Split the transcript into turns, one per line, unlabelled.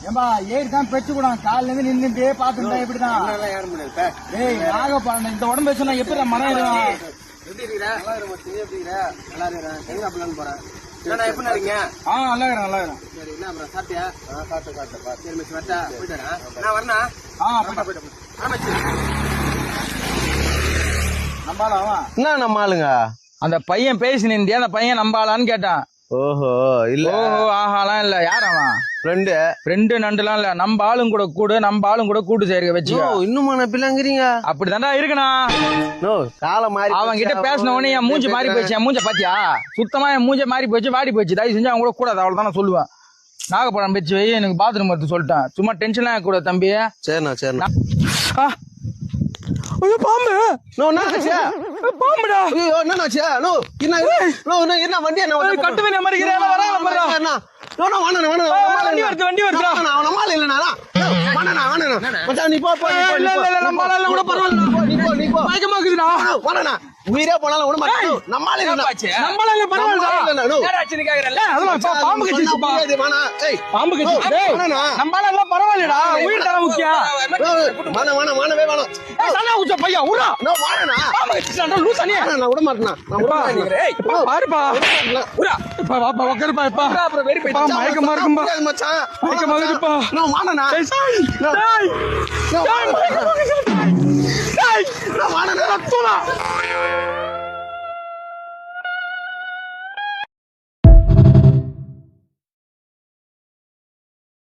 ஏம்பா ஏறி தான் பெற்று கூட காலில இருந்து நின்றுட்டே பாத்துட்டா எப்படிதான்
ஏற முடியாது.
ஏய் நாகப்பாண்ட இந்த உடம்பு வச்சுனா எப்படி மரம் ஏறுவான்?
எப்படி இருக்கீங்க? நல்லா இருக்கு. எப்படி இருக்கீங்க? நல்லா இருக்கேன். எங்க அப்பலான்னு போறேன். என்னடா எப்படி இருக்கீங்க?
நல்லா இருக்கேன் நல்லா இருக்கேன்.
சரி என்ன அப்புறம் சாப்பிட்டியா? சாப்பிட்டேன். சரி மிஸ் வரட்டா போயிட்டு வரேன். நான் வரேனா? போயிட்டு ஆமாச்சு.
நம்பாளா அவன்?
என்ன நம்ம ஆளுங்க?
அந்த பையன் பேசினிருந்தியா? அந்த பையன் நம்பாளான்னு கேட்டான்.
ஓஹோ இல்ல.
ஓஹோ ஆஹாலாம் இல்ல. யார் அவன்?
ஃப்ரெண்டு
நண்டுலாம் இல்ல. நம்ம ஆளும் கூட கூடு, நம்ம ஆளும் கூட கூட்டு சேர்க்க வச்சு.
இன்னுமா நப்பிலாங்கிறீங்க?
அப்படிதான்டா இருக்கணா.
கால மாறி
அவன் கிட்ட பேசின உடனே என் மூஞ்சி மாறி போச்சு. என் மூஞ்ச பாத்தியா? சுத்தமா என் மூஞ்ச மாறி போச்சு, வாடி போச்சு. தயவு செஞ்சு அவங்க கூட கூடாது, அவ்வளவுதான் நான் சொல்லுவேன். நாகப்பழம் வச்சு வை, எனக்கு பாத்ரூம் எடுத்து சொல்லிட்டேன். சும்மா டென்ஷன்லாம் கூட தம்பி.
சரிண்ணா.
ஐயோ பாம்பு! பாம்புடா!
என்ன வண்டி என்ன
கட்டுவே மறிக்கிறேன். வண்டி வருது.
உயிரே போனாலும்
பாம்பு பரவாயில்லடா. உயிர் தர முக்கியம். பையா ஊரா
விட மாட்டேன்.
பாருப்பா மயக்கமா இருக்கும்பா. மயக்கமா இருக்குப்பா.
வாணனா